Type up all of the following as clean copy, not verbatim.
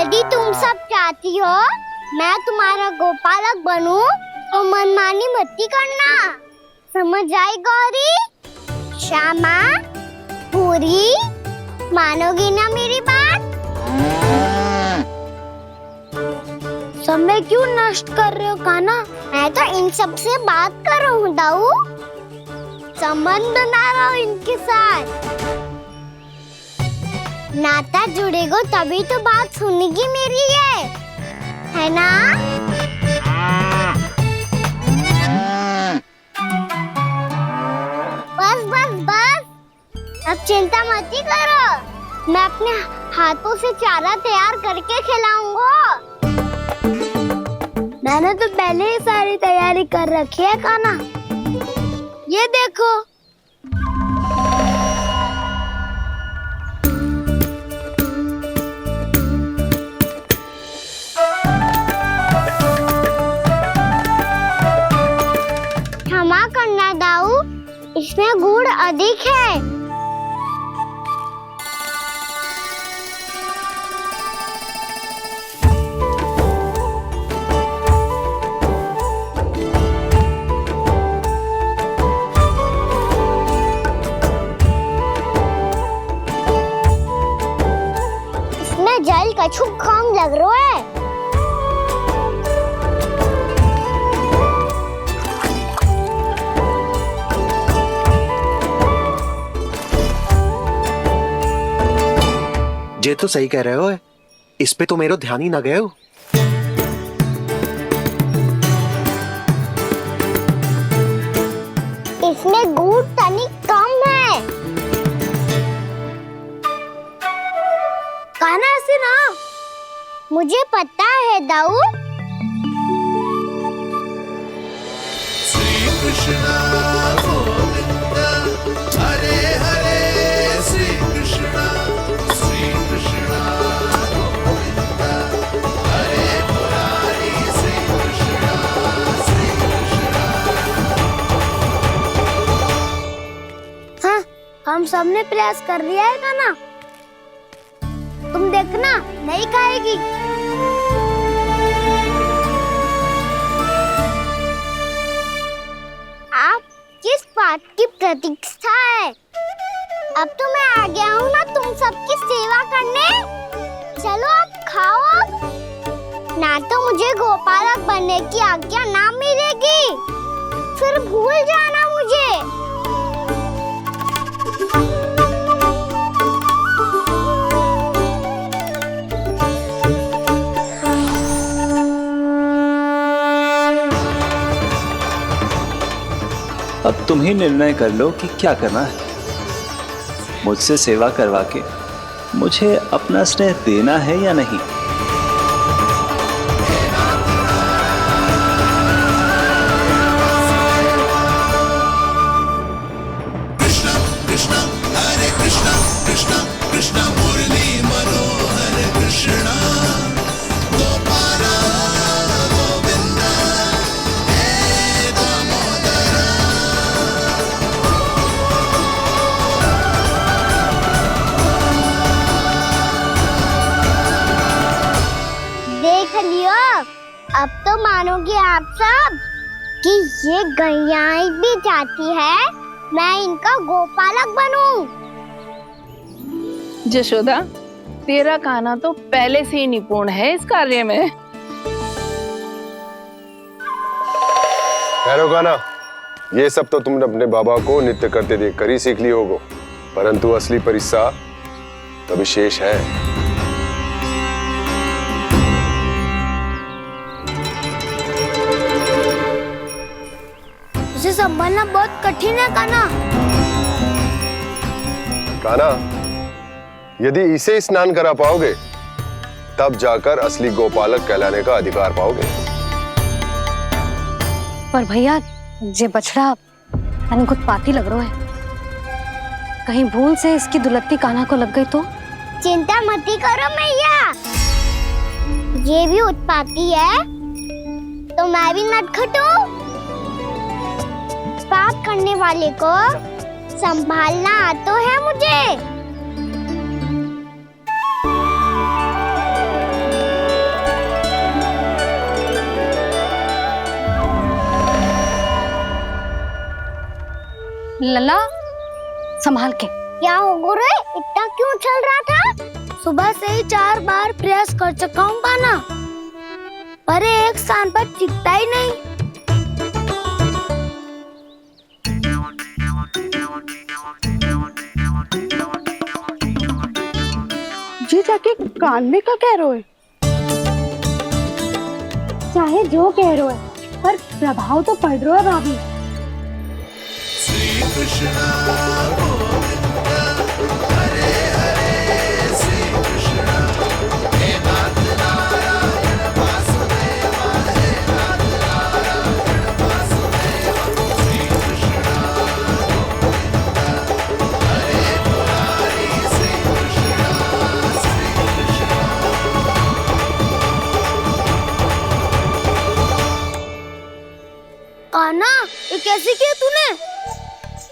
यदि तुम सब चाहती हो मैं तुम्हारा गोपालक बनूं तो मनमानी मत करना, समझ आई गौरी? श्यामा, पूरी, मानोगी ना मेरी बात? समय क्यों नष्ट कर रहे हो कान्हा? मैं तो इन सब से बात कर रहा हूँ दाऊ, संबंध बना रहा हूँ इनके साथ। नाता जुड़ेगा तभी तो बात सुनेगी मेरी है ना? बस बस बस, अब चिंता मत करो, मैं अपने हाथों से चारा तैयार करके खिलाऊंगा। मैंने तो पहले ही सारी तैयारी कर रखी है कान्हा, ये देखो। क्षमा करना दाऊ, इसमें गुड़ अधिक है। इसमें जल कछु कम लग रहा है। ये तो सही कह रहे हो, इस पे तो मेरा ध्यान ही ना गए हो। इसमें गुड़ तनिक कम है। कान्हा ऐसे ना, मुझे पता है दाऊ। श्री कृष्णा गोविंद हरे हरे, श्री कृष्णा गोविंद हरे मुरारी, श्री कृष्णा हाँ, हम सबने प्रयास कर लिया है कान्हा, तुम देखना नहीं खाएगी। आप किस बात की प्रतीक्षा है? अब तो मैं आ गया हूँ ना तुम सबकी सेवा करने, चलो अब खाओ अब। ना तो मुझे गोपालक बनने की आज्ञा ना मिलेगी, फिर भूल जाना मुझे। अब तुम ही निर्णय कर लो कि क्या करना है। मुझसे सेवा करवा के मुझे अपना स्नेह देना है या नहीं। कृष्णा कृष्णा हरे कृष्णा, कृष्णा कृष्णा मुरली मनोहर कृष्णा, गोपाला गोविंद हे दामोदर। देख लियो, अब तो मानोगे आप सब कि ये गैयाएं भी चाहती है मैं इनका गोपालक बनूं। जशोदा, तेरा कान्हा तो पहले से ही निपुण है इस कार्य में। ठहरो कान्हा, ये सब तो तुमने अपने बाबा को नृत्य करते देख कर ही सीख ली होगो, परंतु असली परिस्सा तो विशेष है। उसे संभालना बहुत कठिन है कान्हा। कान्हा, यदि इसे स्नान करा पाओगे तब जाकर असली गोपालक कहलाने का अधिकार पाओगे। पर भैया, ये बछड़ा उत्पाती लग रहा है, कहीं भूल से इसकी दुलत्ती कान्हा को लग गई तो? चिंता मत करो मैया, ये भी उत्पाती है तो मैं भी नटखट हूँ। पाप करने वाले को संभालना आता है मुझे। लला संभाल के। क्या हो गुरु, इतना क्यों चल रहा था? सुबह से ही 4 बार प्रयास कर चुका हूँ कान्हा, पर एक स्थान पर टिकता ही नहीं। जी जाके कान में का कह रहे हो? चाहे जो कह रहे हो पर प्रभाव तो पड़ रहा है भाभी। श्री कृष्णा गोविंद हरे हरे श्री कृष्णा हे नाथ नारायण वासुदेवा हे नाथ नारायण वासुदेवा श्री कृष्णा गोविंद हरे मुरारी श्री कृष्णा श्री कृष्णा। कान्हा, ये कैसे किया तूने?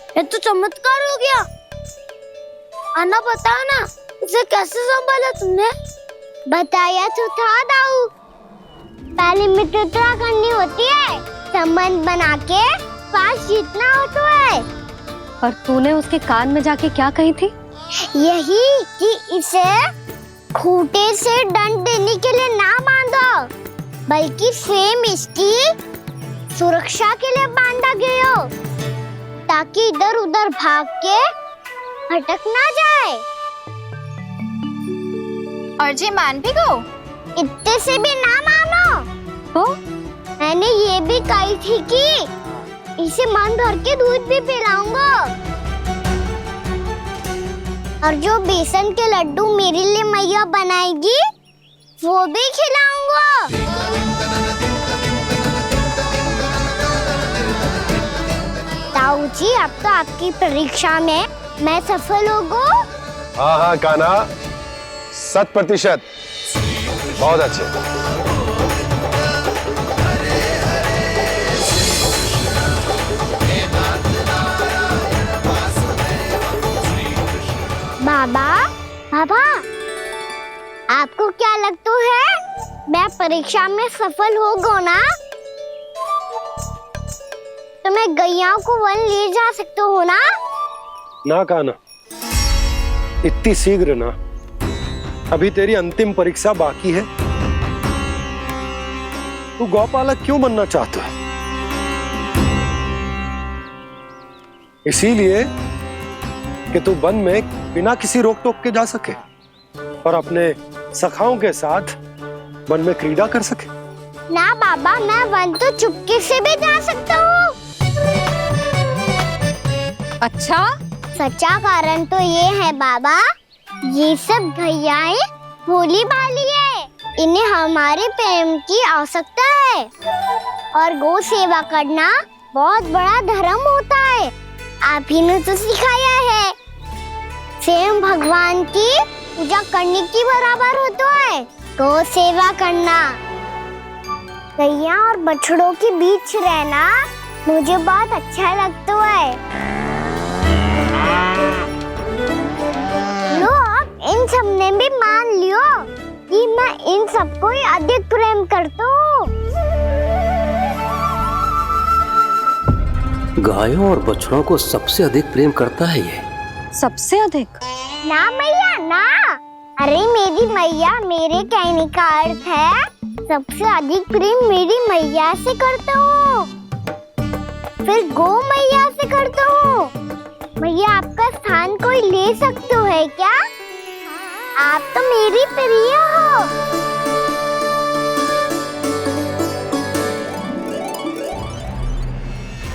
ये तो चमत्कार हो गया। कान्हा बताओ ना, इसे कैसे संभाला तुमने? बताया तो था दाऊ, पहले मित्रता करनी होती है, संबंध बना के पास जीतना होता है। पर तूने उसके कान में जाके क्या कही थी? यही कि इसे खूंटे से दंड देने के लिए ना बांधो, बल्कि स्वयं इसकी सुरक्षा के लिए बांधा गया हो, ताकि इधर उधर भाग के भटक ना जाए। और जी मान भी गो? इतने से भी ना मानो तो मैंने ये भी कही थी कि इसे मन भर के दूध भी पिलाऊंगा, और जो बेसन के लड्डू मेरे लिए मैया बनाएगी वो भी खिलाऊंगा। ताऊ जी, अब तो आपकी परीक्षा में मैं सफल हो गो। हाँ हाँ कान्हा, 100%। बहुत अच्छे। बाबा, बाबा, आपको क्या लगता है मैं परीक्षा में सफल हो गो ना? तो मैं गैया को वन ले जा सकते हो ना? ना कान्हा, इतनी शीघ्र ना, अभी तेरी अंतिम परीक्षा बाकी है। तू गौपालक क्यों बनना चाहता है? इसीलिए कि तू वन में बिना किसी रोक टोक के जा सके और अपने सखाओं के साथ वन में क्रीड़ा कर सके। ना बाबा, मैं वन तो चुपके से भी जा सकता हूँ। अच्छा, सच्चा कारण तो ये है बाबा, ये सब भैयाएं भोली भाली है, इन्हें हमारे प्रेम की आवश्यकता है, और गौ सेवा करना बहुत बड़ा धर्म होता है। आप ही ने तो सिखाया है, स्वयं भगवान की पूजा करने की बराबर होता है गौ सेवा करना। गैया और बछड़ों के बीच रहना मुझे बहुत अच्छा लगता है। लो, इन सब ने भी मान लियो कि मैं इन सबको ही अधिक प्रेम करता हूँ। गायों और बछड़ों को सबसे अधिक प्रेम करता है ये। सबसे अधिक? ना मैया ना, अरे मेरी मैया, मेरे कहने का अर्थ है सबसे अधिक प्रेम मेरी मैया से करता हूँ, फिर गौ मैया से करता हूँ। मैया, आपका स्थान कोई ले सकते है क्या? आप तो मेरी प्रिय हो।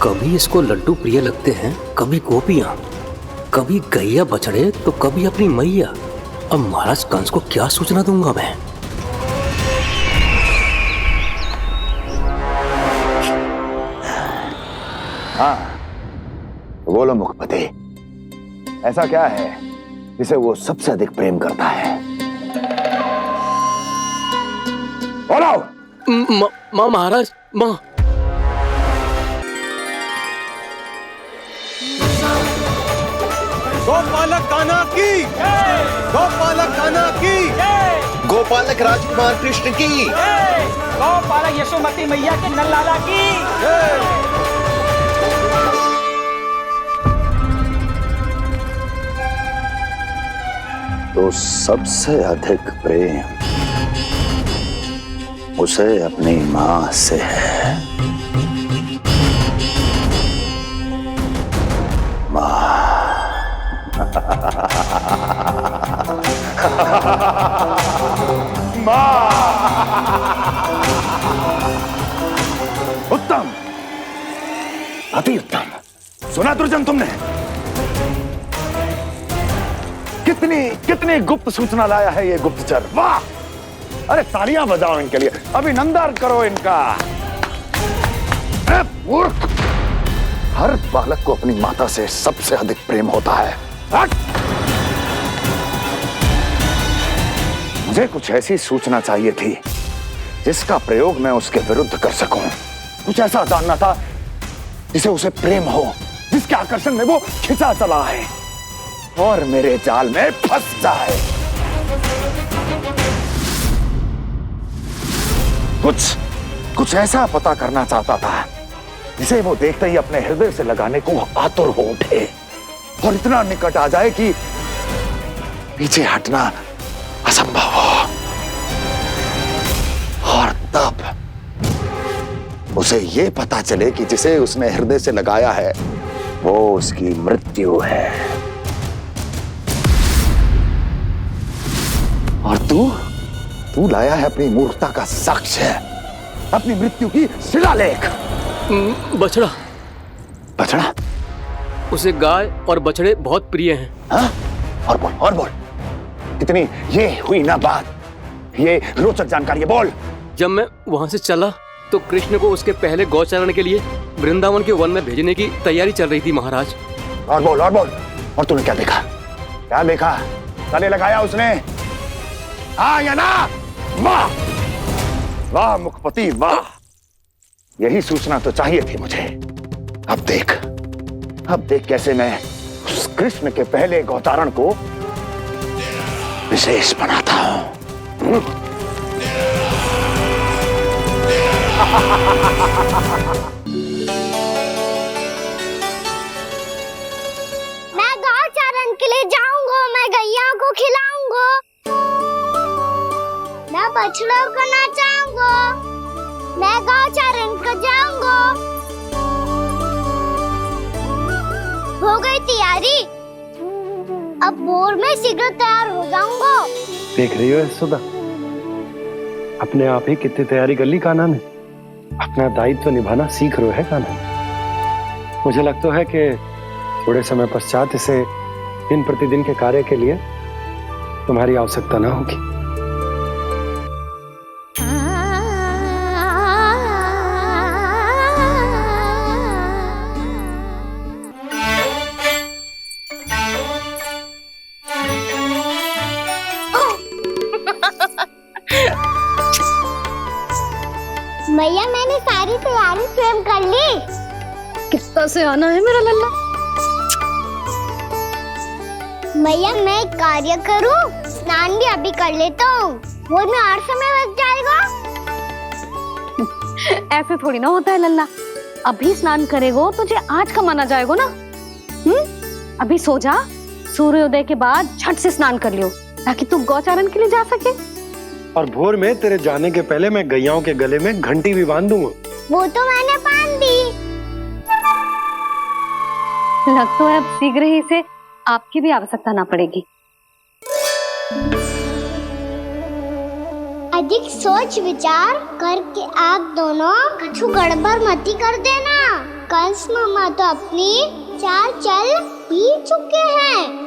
कभी इसको लड्डू प्रिय लगते हैं, कभी गोपियां, कभी गैया बछड़े, तो कभी अपनी मैया। अब महाराज कंस को क्या सूचना दूंगा मैं? हाँ, बोलो मुखपति, ऐसा क्या है जिसे वो सबसे अधिक प्रेम करता है? बोलो। माँ महाराज, माँ। गोपालक कान्हा की, गोपालक कान्हा की, गोपालक राजकुमार कृष्ण की, गोपालक यशोमती मैया के नल लाला की। तो सबसे अधिक प्रेम उसे अपनी मां से है। उत्तम, अति उत्तम। सुना दुर्जन तुमने? कितनी कितनी गुप्त सूचना लाया है ये गुप्तचर। वाह! अरे तालियां बजाओ इनके लिए, अभिनंदन करो इनका। मूर्ख! हर बालक को अपनी माता से सबसे अधिक प्रेम होता है। हट! मुझे कुछ ऐसी सूचना चाहिए थी जिसका प्रयोग मैं उसके विरुद्ध कर सकूं। कुछ ऐसा जानना था जिसे उसे प्रेम हो, जिसके आकर्षण में वो खिंचा चला है और मेरे जाल में फंस जाए। कुछ ऐसा पता करना चाहता था जिसे वो देखते ही अपने हृदय से लगाने को आतुर हो उठे और इतना निकट आ जाए कि पीछे हटना असंभव हो। और तब उसे ये पता चले कि जिसे उसने हृदय से लगाया है वो उसकी मृत्यु है। और तू लाया है अपनी मूर्खता का साक्ष्य, अपनी मृत्यु की शिलालेख। बछड़ा। बछड़ा? उसे गाय और बछड़े बहुत प्रिय हैं। हाँ? और बोल। कितनी ये हुई ना बात, ये रोचक जानकारी है, बोल। जब मैं वहां से चला तो कृष्ण को उसके पहले गौचारण के लिए वृंदावन के वन में भेजने की तैयारी चल रही थी महाराज। और बोल। और तूने क्या देखा? गले लगाया उसने? हाँ या ना? वाह मुखपति वाह! यही सूचना तो चाहिए थी मुझे। अब देख कैसे मैं उस कृष्ण के पहले गौतारण को विशेष बनाता हूं। मैं गौचारण के लिए जाऊंगा, मैं गैया को खिलाऊंगा, मैं बछड़ों को नचाऊंगा, मैं गौचारण को जाऊंगा। हो गई तैयारी, अब भोर में शीघ्र तैयार हो जाऊंगा। देख रही हो यशोदा, अपने आप ही कितनी तैयारी कर ली कान्हा ने। अपना दायित्व निभाना सीख रहे है कान्हा। मुझे लगता है कि थोड़े समय पश्चात इसे दिन प्रतिदिन के कार्य के लिए तुम्हारी आवश्यकता ना होगी। मैया मैंने सारी तैयारी स्वयं कर ली। किस्ता से आना है मेरा लल्ला। मैया मैं एक कार्य करूं, स्नान भी अभी कर लेता हूँ, वो में और समय लग जाएगा। ऐसे थोड़ी ना होता है लल्ला, अभी स्नान करेगो तुझे आज का माना जाएगा ना। अभी सो जा, सूर्योदय के बाद झट से स्नान कर लियो ताकि तू गौचारण के लिए जा सके। और भोर में तेरे जाने के पहले मैं गैयाओं के गले में घंटी भी बांध दूंगा। वो तो मैंने बांध दी। लग तो है अब शीघ्र ही इसे आपकी भी आवश्यकता ना पड़ेगी। अधिक सोच विचार करके आप दोनों कछु गड़बड़ मती कर देना। कंस मामा तो अपनी चाल चल ही चुके हैं।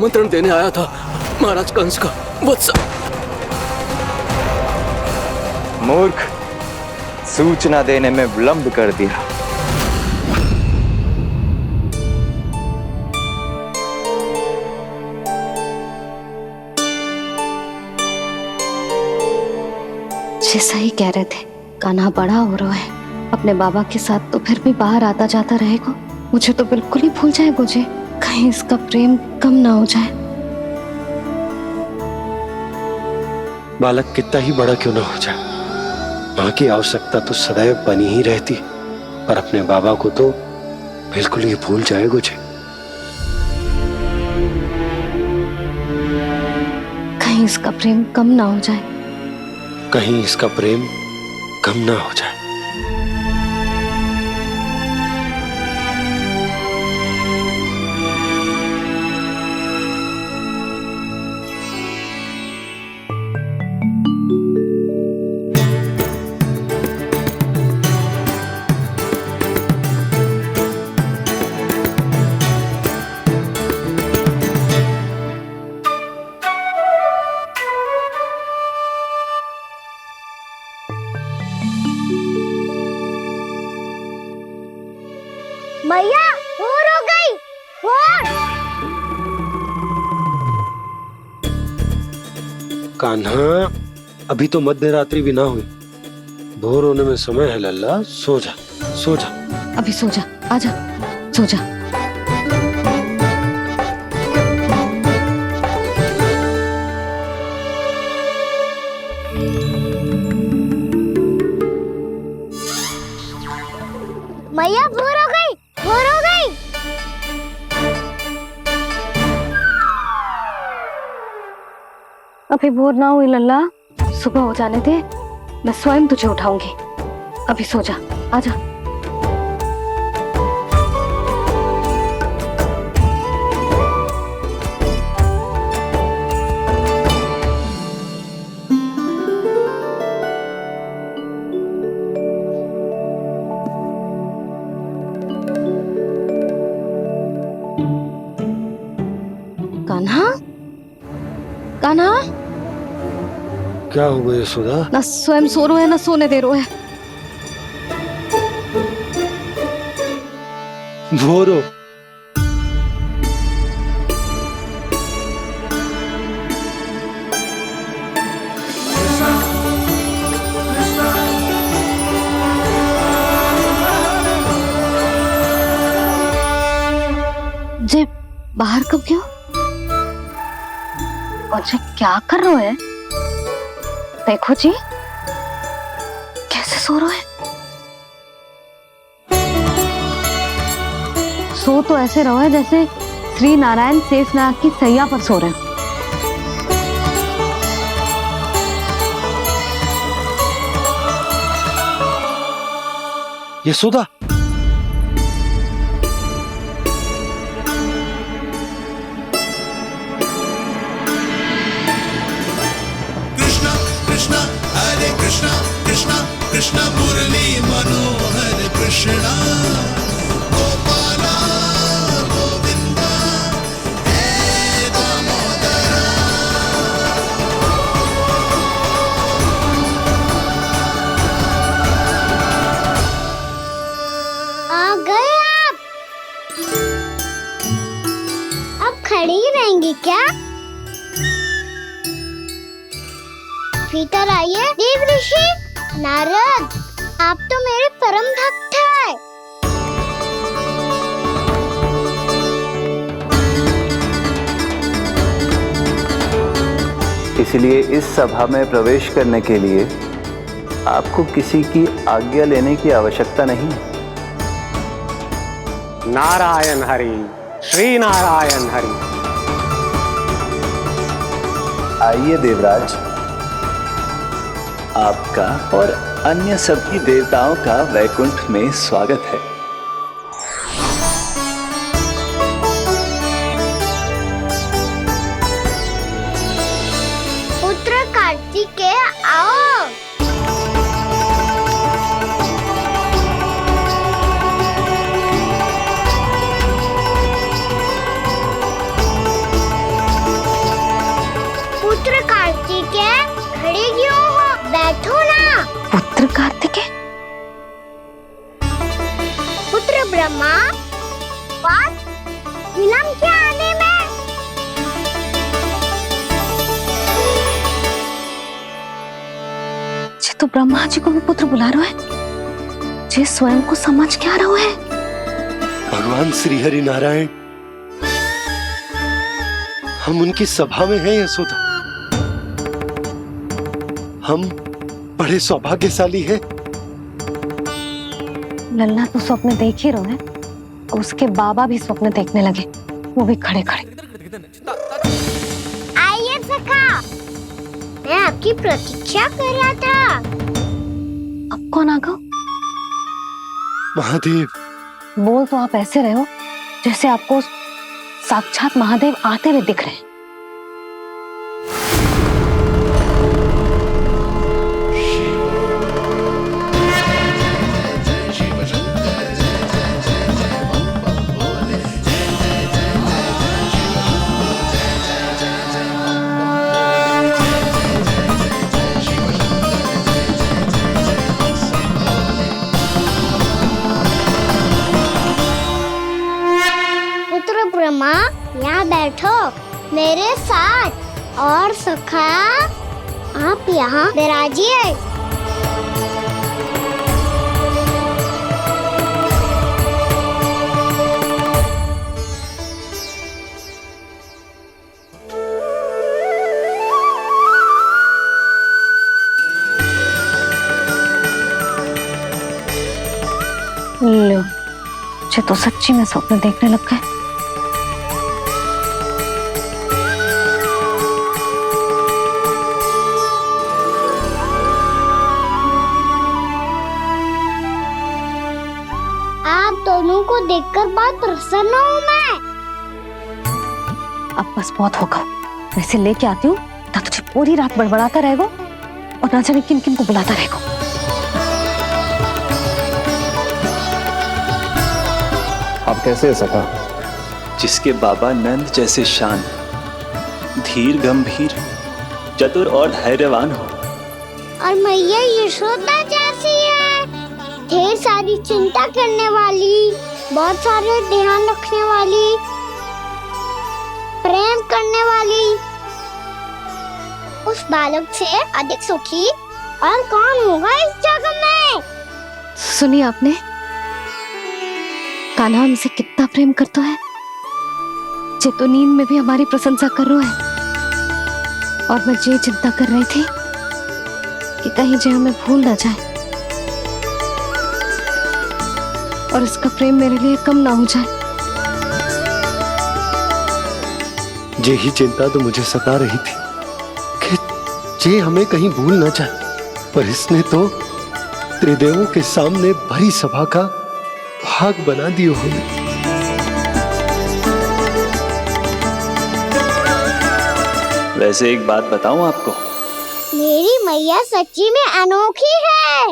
आमंत्रण देने आया था, महाराज कंस का वत्स। मूर्ख, सूचना देने में विलंब कर दिया। जी सही कह रहे थे, कान्हा बड़ा हो रहा है, अपने बाबा के साथ तो फिर भी बाहर आता जाता रहेगा। मुझे तो बिल्कुल ही भूल जाएगा जी, कहीं इसका प्रेम कम ना हो जाए। बालक कितना ही बड़ा क्यों ना हो जाए, माँ की आवश्यकता तो सदैव बनी ही रहती, पर अपने बाबा को तो बिल्कुल ही भूल जाए मुझे। कहीं इसका प्रेम कम ना हो जाए, कहीं इसका प्रेम कम ना हो जाए। मैया भोर हो गई, भोर। कान्हा, अभी तो मध्य रात्रि भी ना हुई, भोर होने में समय है लल्ला, सो जा सो जा। अभी सो जा, आजा सो जा। मैया भोर हो गई, भोर हो गई। अभी भोर ना हुई लल्ला, सुबह हो जाने दे, मैं स्वयं तुझे उठाऊंगी। अभी सो जा, आजा। कान्हा, कान्हा, क्या हो गया सुधा? ना स्वयं सो रहे है ना सोने दे रहे है। भोर हो। जे बाहर कब क्यों? और जे क्या कर रहे है? देखो जी, कैसे सो रहे हैं। सो तो ऐसे रहो है जैसे श्री नारायण शेषनाग की सैया पर सो रहे हैं। यशोदा, कृष्णा कृष्णा हरे कृष्णा कृष्णा कृष्णा मुरली मनोहर कृष्णा गोपाला गोविंदा हे दामोदरा। आ गए आप। अब खड़ी ही रहेंगी क्या? भीतर आइए देव ऋषि। नारद, आप तो मेरे परम भक्त हैं। इसलिए इस सभा में प्रवेश करने के लिए आपको किसी की आज्ञा लेने की आवश्यकता नहीं है। नारायण हरि, श्री नारायण हरि। आइए देवराज, आपका और अन्य सभी देवताओं का वैकुंठ में स्वागत है। पुत्र कार्तिकेय आओ। जे तो ब्रह्मा जी को भी पुत्र बुला रहा है, जे स्वयं को समझ क्या रहा है। भगवान श्री हरि नारायण, हम उनकी सभा में हैं यशोदा। हम बड़े सौभाग्यशाली हैं। लल्ला तो स्वप्न देख ही रहे हैं, उसके बाबा भी स्वप्न देखने लगे, वो भी खड़े खड़े। आइए सखा, मैं आपकी प्रतीक्षा कर रहा था। अब कौन आ गया? महादेव। बोल तो आप ऐसे रहे हो जैसे आपको साक्षात महादेव आते हुए दिख रहे हैं। ब्रह्मा, यहाँ बैठो मेरे साथ, और सखा आप यहाँ विराजिए। लो, मुझे तो सच्ची में स्वप्न देखने लग गए। दोनों को देखकर बहुत प्रसन्न हूँ मैं। अब बस बहुत होगा, वैसे लेके आती हूँ ना, तुझे पूरी रात बड़बड़ाता रहेगा और ना जाने किन किन को बुलाता रहेगा। आप कैसे है सखा? जिसके बाबा नंद जैसे शांत, धीर गंभीर, चतुर और धैर्यवान हो, और मैया यशोदा जैसी है, ढेर सारी चिंता करने वाली, बहुत सारे ध्यान रखने वाली, प्रेम करने वाली। उस बालक से अधिक सुखी और कौन होगा इस जगत में? सुनिए आपने, कान्हा हमसे कितना प्रेम करता है, जे तो नींद में भी हमारी प्रशंसा कर रहा है। और मैं ये चिंता कर रही थी कि कहीं जे हमें भूल ना जाए और इसका प्रेम मेरे लिए कम ना हो जाए। यही चिंता तो मुझे सता रही थी कि जे हमें कहीं भूल ना जाए, पर इसने तो त्रिदेवों के सामने भरी सभा का भाग बना दियो हमें। वैसे एक बात बताऊं आपको, मेरी मैया सच्ची में अनोखी है,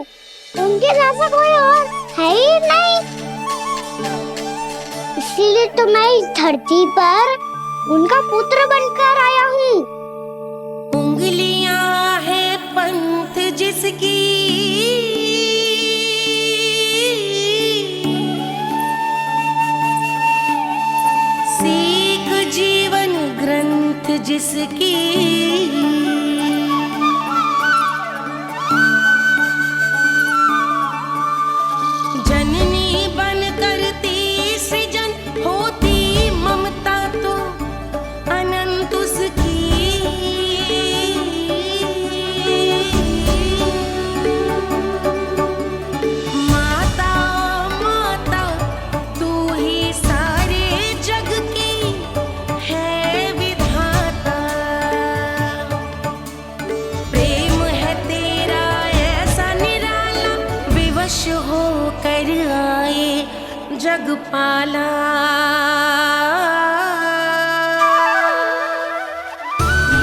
उनके जैसा कोई और है ही नहीं। इसीलिए तो मैं इस धरती पर उनका पुत्र बनकर आया हूँ। उंगलियां है पंथ जिसकी, सीख जीवन ग्रंथ जिसकी, जननी बन करती सृजन, होती ममता तो अनंत उसकी। माता माता तू ही सारे जग की है विधाता, प्रेम है तेरा ऐसा निराला, विवश हो कर आए जग पाला।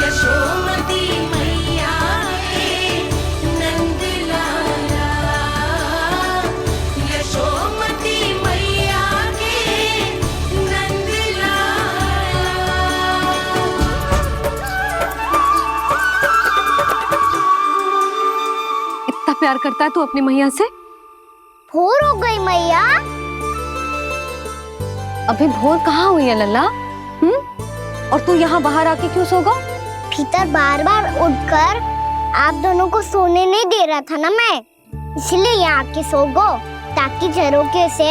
यशोमती मैया के नंद लाला, यशोमती मैया के नंद लाला। इतना प्यार करता है तू अपनी मैया से? भोर हो गई मैया। अभी भोर कहाँ हुई है लल्ला? और तू यहाँ बाहर आके क्यों सो गया? भीतर बार बार उठकर आप दोनों को सोने नहीं दे रहा था ना मैं, इसलिए यहाँ आके सो गो, ताकि झरोखे से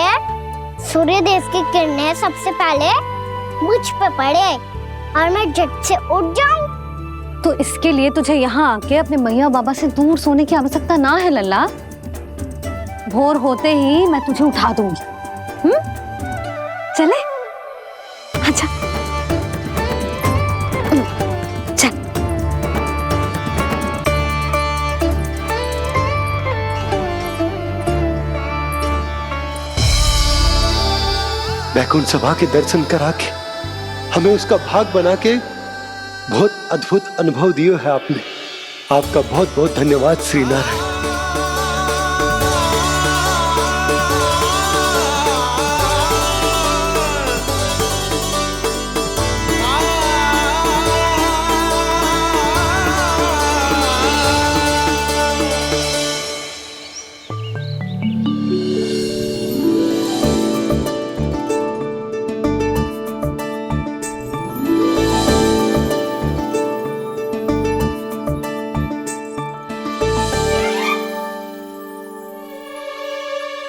सूर्यदेव की किरणें सबसे पहले मुझ पे पड़े और मैं झट से उठ जाऊं। तो इसके लिए तुझे यहाँ आके अपने मैया बाबा से दूर सोने की आवश्यकता ना है लल्ला। भोर होते ही मैं तुझे उठा दूंगी। चले? अच्छा चल। वैकुंठ सभा के दर्शन करा के हमें उसका भाग बना के बहुत अद्भुत अनुभव दियो है आपने। आपका बहुत बहुत धन्यवाद श्रीनारायण।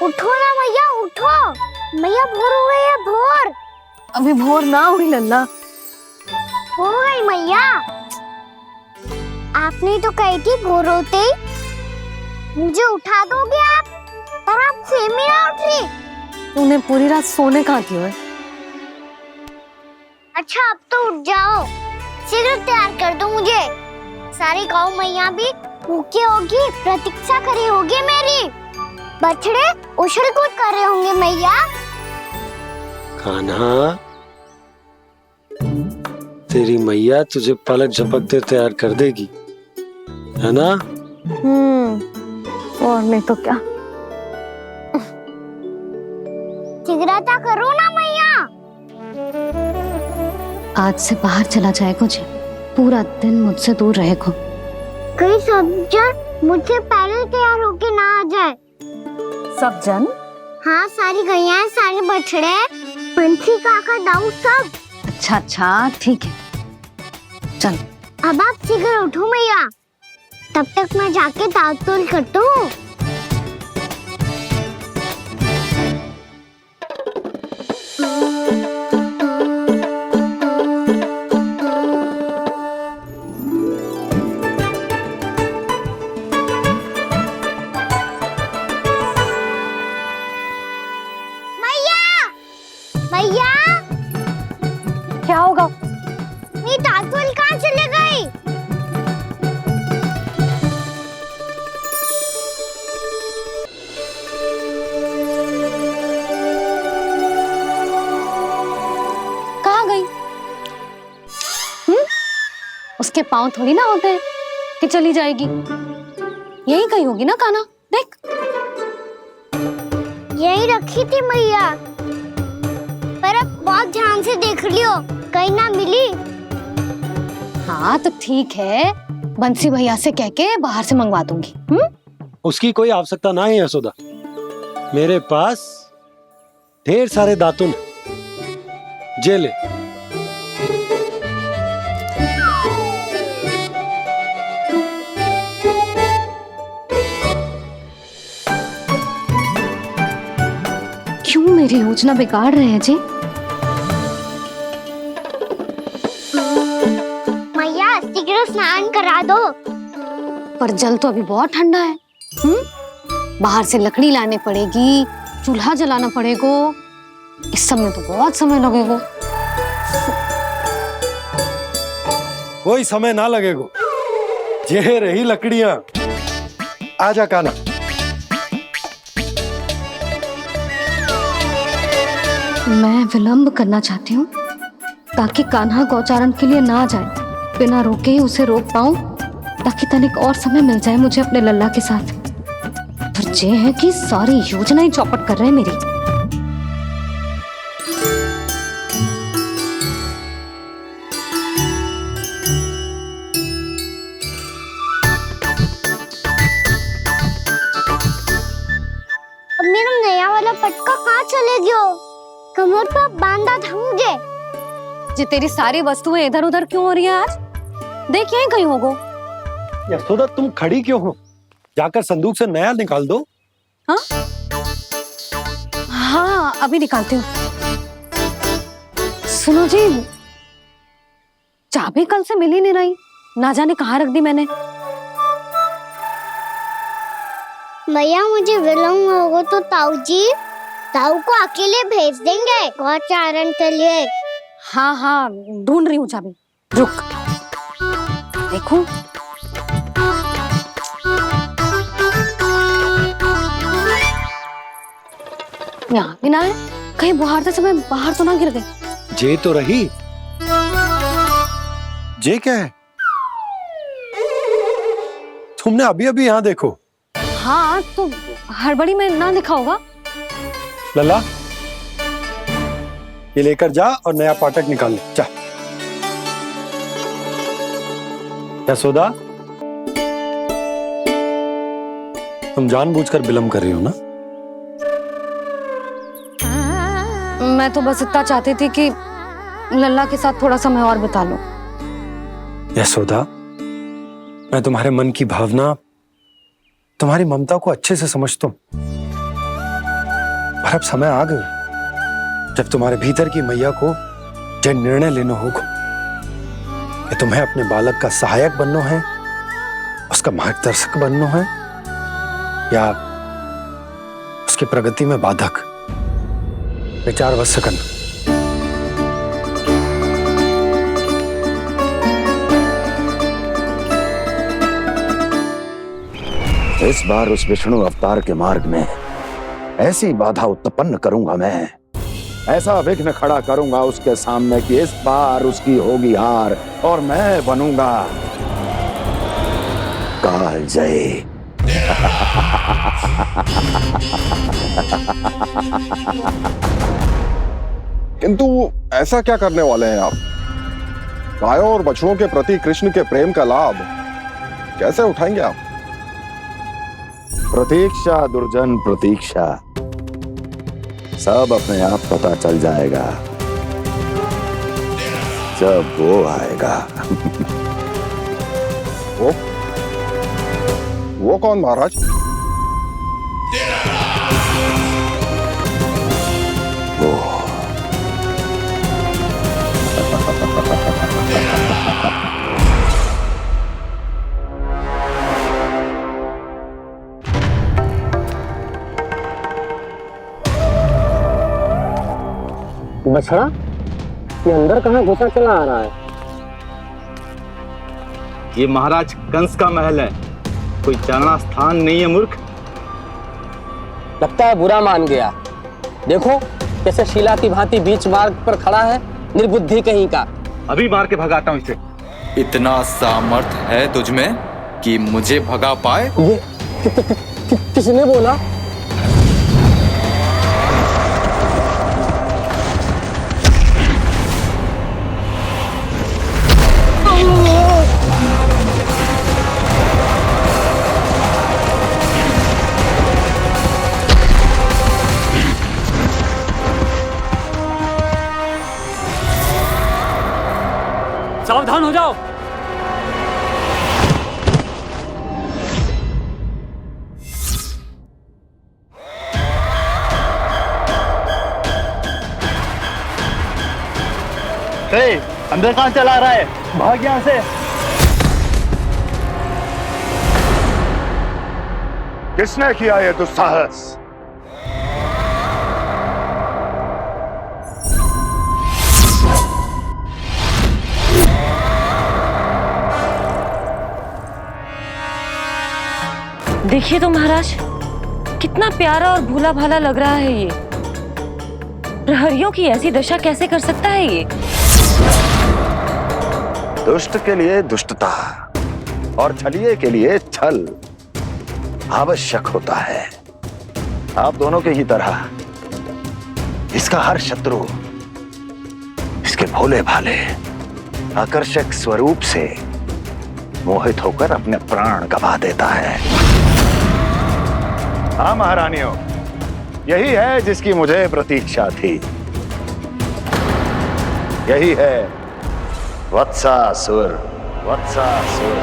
उठो ना मैया, उठो। मैया भोर हो गई है, भोर। अभी भोर ना हुई लल्ला। हो गई मैया। आपने तो कही थी भोर होते ही मुझे उठा दोगे आप, पर आप सेम ही ना उठ रही। तूने पूरी रात सोने कहाँ की है? अच्छा अब तो उठ जाओ, शीघ्र तैयार कर दो मुझे। सारी गाँव मैया भी भूखी होगी, प्रतीक्षा करी होगी मेरी। बछड़े उछल कूद कर रहे होंगे मैया। कान्हा, तेरी मैया तुझे पलक झपकते तैयार कर देगी, है ना? और नहीं तो क्या। शीघ्रता करो ना मैया। आज से बाहर चला जाएगा जी, पूरा दिन मुझसे दूर रहेगा। कहीं सब जन मुझसे पहले तैयार होके ना आ जाए। सब जन? हाँ, सारी गैया, सारे बछड़े, पंछी, काका, दाऊ सब। अच्छा अच्छा ठीक है, चल। अब आप शीघ्र उठो मैया, तब तक मैं जाके ताल-तोल करता हूँ। मैया, क्या होगा? मेरी ताल-तोल कहाँ चले गई? कहाँ गई? उसके पाँव थोड़ी ना होते हैं कि चली जाएगी। यही कहीं होगी ना कान्हा, देख। यही रखी थी मैया, पर अब बहुत ध्यान से देख लियो, कहीं ना मिली। हाँ तो ठीक है, बंसी भैया से कह के बाहर से मंगवा दूंगी। उसकी कोई आवश्यकता ना है यशोदा, मेरे पास ढेर सारे दातुन, जे ले। क्यों मेरी योजना बिगाड़ रहे हैं जी? मैया शीघ्र स्नान करा दो। पर जल तो अभी बहुत ठंडा है। बाहर से लकड़ी लाने पड़ेगी, चूल्हा जलाना पड़ेगा। इस सब में तो बहुत समय लगेगा। कोई समय ना लगेगा, ये रही लकड़ियां। आजा कान्हा। मैं विलंब करना चाहती हूँ ताकि कान्हा गौचारण के लिए ना जाए, बिना रोके ही उसे रोक पाऊं, ताकि तनिक और समय मिल जाए मुझे अपने लल्ला के साथ। पर ये है कि सारी योजना ही चौपट कर रहे हैं मेरी। अब मेरा नया वाला पटका कहाँ चले गयो? कमर पर बांधा था मुझे। जी तेरी सारी वस्तुएं इधर उधर क्यों हो रही है आज? देख यहीं कहीं होगो। यशोदा तुम खड़ी क्यों हो? जाकर संदूक से नया निकाल दो। हाँ हाँ अभी निकालती हूँ। सुनो जी, चाबी कल से मिल ही नहीं रही, ना जाने कहाँ रख दी मैंने। भैया मुझे विलम्ब होगा तो ताऊ को अकेले भेज देंगे गौचारण के लिए। हाँ हाँ ढूंढ रही हूँ चाबी, रुक। देखो यहाँ भी ना है, कहीं बुहारते समय बाहर तो ना गिर गई। जे तो रही। जे क्या है? तुमने अभी अभी यहाँ देखो। हाँ तो हड़बड़ी में ना दिखा होगा। लल्ला ये लेकर जा और नया पाठक निकाल ले जा। यशोदा तुम जानबूझकर विलम्ब कर रही हो ना? मैं तो बस इतना चाहती थी कि लल्ला के साथ थोड़ा समय और बिता लूं। यशोदा मैं तुम्हारे मन की भावना, तुम्हारी ममता को अच्छे से समझता हूं, पर अब समय आ गया जब तुम्हारे भीतर की मैया को यह निर्णय लेना होगा कि तुम्हें अपने बालक का सहायक बनना है, उसका मार्गदर्शक बनना है, या उसकी प्रगति में बाधक। विचार अवश्य करना। इस बार उस विष्णु अवतार के मार्ग में ऐसी बाधा उत्पन्न करूंगा मैं, ऐसा विघ्न खड़ा करूंगा उसके सामने कि इस बार उसकी होगी हार और मैं बनूंगा कालजयी। किंतु ऐसा क्या करने वाले हैं आप? गायों और बछड़ों के प्रति कृष्ण के प्रेम का लाभ कैसे उठाएंगे आप? प्रतीक्षा दुर्जन प्रतीक्षा, सब अपने आप पता चल जाएगा जब वो आएगा। वो कौन महाराज? वो बछड़ा ये अंदर कहाँ घुसा चला आ रहा है? ये महाराज कंस का महल है, कोई जाना स्थान नहीं है मूर्ख। लगता है बुरा मान गया। देखो कैसे शिला की भांति बीच मार्ग पर खड़ा है, निर्बुद्धि कहीं का। अभी मार के भगाता हूँ इसे। इतना सामर्थ है तुझमें कि मुझे भगा पाए? ये किसने बोला? सावधान हो जाओ। अंदर कहाँ चला रहा है? भाग यहाँ से। किसने किया ये दुस्साहस? देखिए तो महाराज, कितना प्यारा और भोला भाला लग रहा है ये। प्रहरियों की ऐसी दशा कैसे कर सकता है ये? दुष्ट के लिए दुष्टता और छलिए के लिए छल आवश्यक होता है। आप दोनों के ही तरह इसका हर शत्रु इसके भोले भाले आकर्षक स्वरूप से मोहित होकर अपने प्राण गंवा देता है। हाँ महारानियों, यही है जिसकी मुझे प्रतीक्षा थी। यही है वत्सासुर। वत्सासुर